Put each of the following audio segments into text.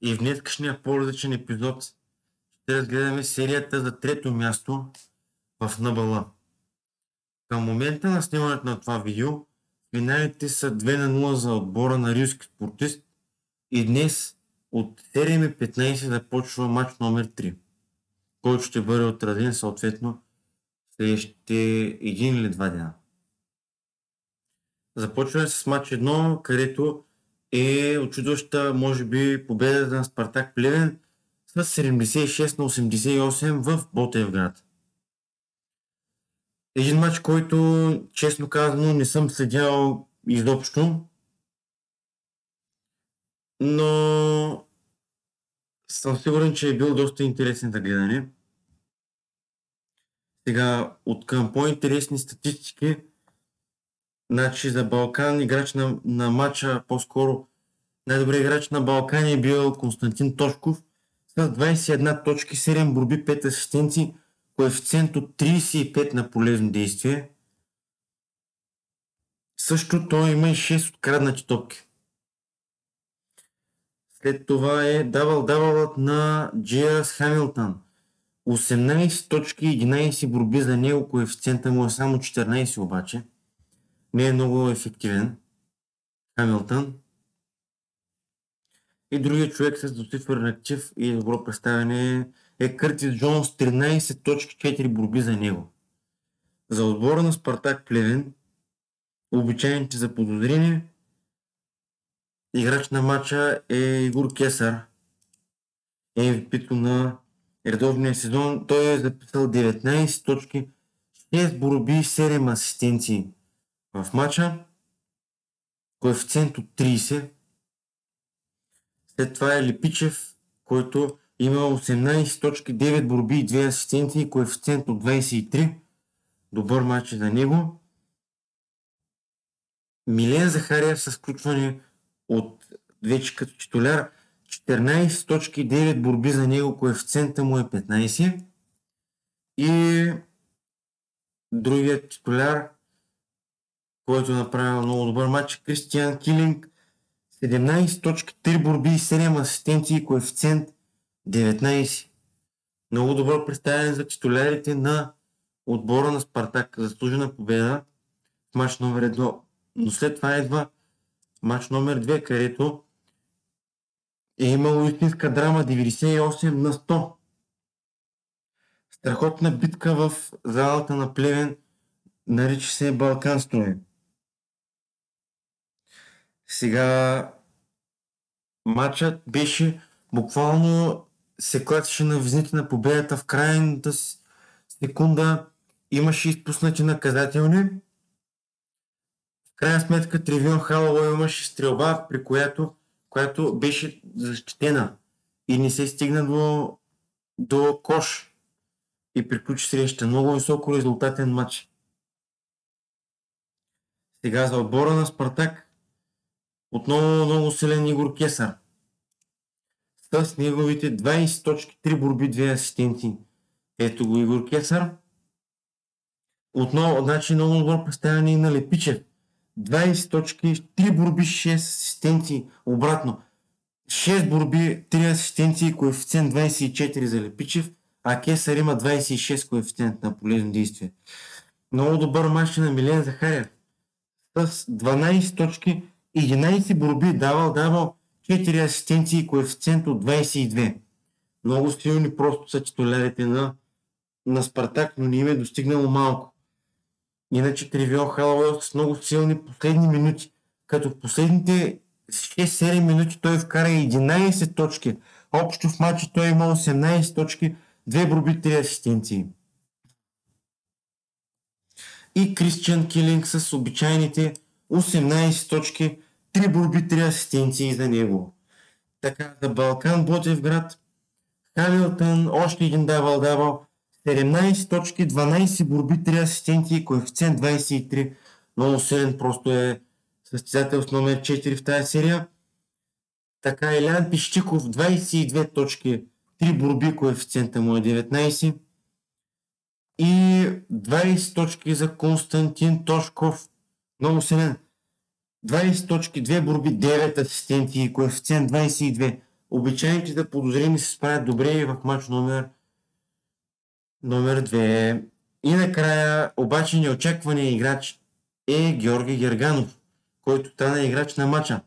И в днескашния по-различен епизод ще разгледаме серията за трето място в НБЛ. Към момента на снимането на това видео финалите са 2-0 за отбора на Рилски спортист и днес от 7:15 започва матч номер 3, който ще бъде отразен съответно следващите 1 или 2 дена. Започваме с матч 1, където е очудваща, може би, победа на Спартак Плевен с 76-88 в Ботевград. Един матч, който, честно казано, не съм следял изобщо, но съм сигурен, че е бил доста интересен за гледане. Сега, от към по-интересни статистики, значи за Балкан играч на матча, по-скоро най-добрият играч на Балкан е бил Константин Тошков с 21 точки, 7 борби, 5 асистенции, коефициент от 35 на полезно действие. Също той има и 6 откраднати топки. След това е дабълът на Джиас Хамилтън. 18 точки, 11 борби за него, коефициента му е само 14 обаче. Не е много ефективен. Хамилтън. И другият човек с доцифрен актив и добро представяне е Къртис Джонс, 13 точки, 4 борби за него. За отбора на Спартак Плевен, обичайните заподозрени, играч на матча е Игор Кесар, MVP-то на редовния сезон. Той е записал 19 точки, 6 борби, 7 асистенции в матча, коефициент от 30. След това е Липичев, който има 18 точки, 9 борби и 2 асистенции, коефициент от 23. Добър матч за него. Милен Захариев с включване от вече като титуляр, 14 точки, 9 борби за него, коефициента му е 15. И другият титуляр, който е направил много добър матч, Кристиан Килинг, 17 точки, 3 борби и 7 асистенции, коефициент 19. Много добро представяне за титулярите на отбора на Спартак. Заслужена победа в матч номер 1. Но след това идва матч номер 2, където е имало истинска драма, 98-100. Страхотна битка в залата на Плевен, нарича се Балкан строй. Сега матчът беше буквално се клатеше на везните на победата в крайната секунда. Имаше изпуснати наказателни. В крайна сметка Тревион Халауей имаше стрелба, при която беше защитена и не се стигна до кош и приключи среща. Много високо резултатен матч. Сега за отбора на Спартак отново много силен Игор Кесар с неговите 20 точки, 3 борби, 2 асистенции. Ето го Игор Кесар. Отново, значи много добро представяне и на Лепичев. 20 точки, 3 борби, 6 асистенции. Обратно. 6 борби, 3 асистенции, коефициент 24 за Лепичев, а Кесар има 26 коефициент на полезно действие. Много добър мач на Милен Захариев с 12 точки, 11 борби, дабъл, 4 асистенции, коефициент от 22. Много силни просто са титулярите на Спартак, но не им е достигнало малко. Иначе Тревион Халауей с много силни последни минути, като в последните 6-7 минути той вкара 11 точки. Общо в матча той има 18 точки, 2 борби, 3 асистенции. И Кристиан Килинг с обичайните 18 точки, 3 борби, 3 асистенции за него. Така, за Балкан Ботевград, Хамилтън, още един дабъл, 17 точки, 12 борби, 3 асистенции, коефициент 23. Много силен, просто е състезател с номер 4 в тази серия. Така, Илян Пищиков, 22 точки, 3 борби, коефициента му е 19. И 20 точки за Константин Тошков. Много силен. 20 точки, 2 борби, 9 асистенции, коефициент 22. Обичайните да подозрими се справят добре и в матч номер 2. И накрая, обаче неочакваният играч е Георги Герганов, който стана играч на матча.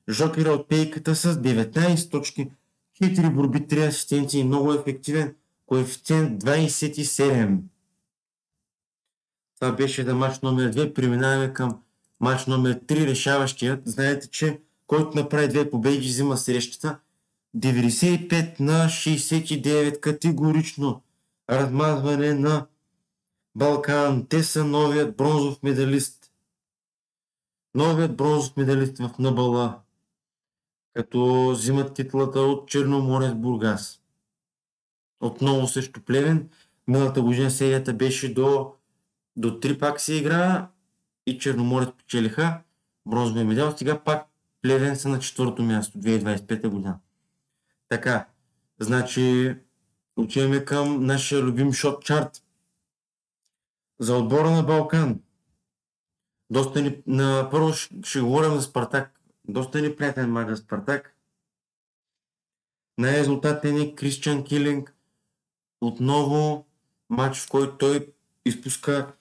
Жокера от пейката с 19 точки, 4 борби, 3 асистенции, много ефективен, коефициент 27. Това беше за матч номер 2. Преминаваме към матч номер 3, решаващият. Знаете, че който направи 2 победи, взима срещата. 95 на 69, категорично размазване на Балкан. Те са новият бронзов медалист. Новият бронзов медалист в НБЛ, като взимат титлата от Черноморец Бургас. Отново срещу Плевен. Миналата година серията беше до 3 пак се игра и Черноморец печелиха бронзовия медал. Сега пак Плевен са на 4-то място, 2025 година. Така, значи отиваме към нашия любим шот чарт. За отбора на Балкан. Първо ще говорим за Спартак. Доста неприятен мач за Спартак. Най-резултатен е Кристиан Килинг. Отново матч, в който той изпуска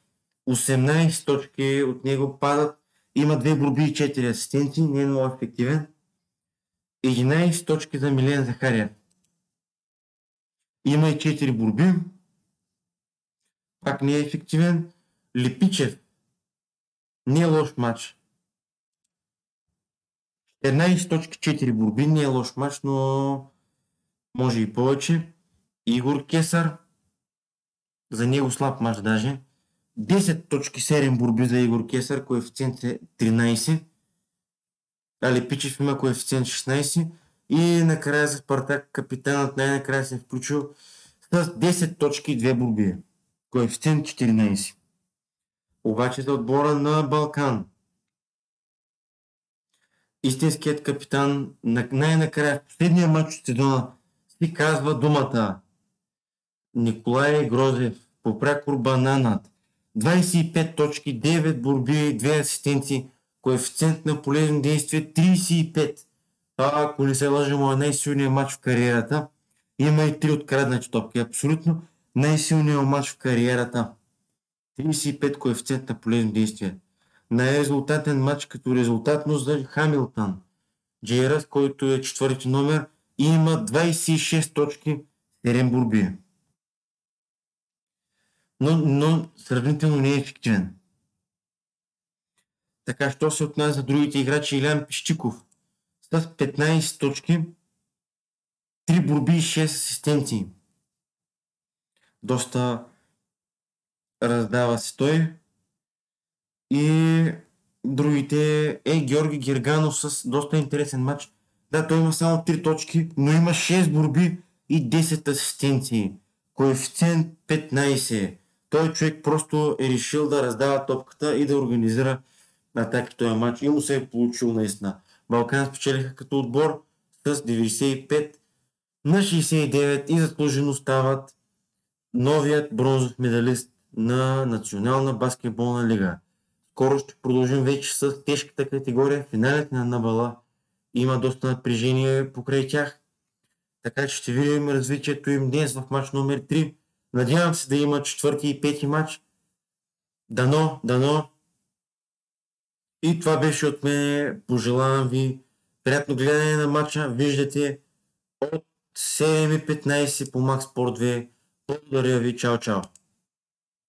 18 точки, от него падат. Има 2 борби и 4 асистенции, не е много ефективен. 11 точки за Милен Захариев. Има и 4 борби. Пак не е ефективен. Липичев. Не е лош матч. 14 точки, 4 борби. Не е лош матч, но може и повече. Игор Кесар. За него слаб матч даже. 10 точки, 7 борби за Игор Кесар. Коефициент е 13. Липичев има коефициент 16. И накрая за Спартак капитанът най-накрая се е включил с 10 точки и 2 борби. Коефициент 14. Обаче за отбора на Балкан. Истинският капитан най-накрая в последния матч от сезона си казва думата. Николай Грозев, Попрякор Бананат. 25 точки, 9 борби, 2 асистенции, коефициент на полезно действие 35. Това, ако не се лъжа, му е най-силният матч в кариерата. Има и 3 откраднати топки. Абсолютно най-силният матч в кариерата. 35 коефициент на полезно действие. Най-резултатен матч като резултатност за Хамилтън. Джейрас, който е 4-ти номер, и има 26 точки, 7 борби. Но сравнително не е ефективен. Така, що се отнася за другите играчи, Илян Пищиков с 15 точки, 3 борби и 6 асистенции. Доста раздава се той. И другите е Георги Герганов с доста интересен матч. Да, той има само 3 точки, но има 6 борби и 10 асистенции. Коефициент 15. Той човек просто е решил да раздава топката и да организира атаки в този матч. И му се е получил наистина. Балкан спечелиха като отбор с 95 на 69 и заслужено стават новият бронзов медалист на Национална баскетболна лига. Скоро ще продължим вече с тежката категория. Финалите на НБЛ има доста напрежение покрай тях. Така че ще видим развитието им днес в матч номер 3. Надявам се да има 4-ти и 5-ти матч. Дано. И това беше от мен. Пожелавам ви приятно гледане на матча. Виждате от 7:15 по Max Sport 2. Благодаря ви. Чао.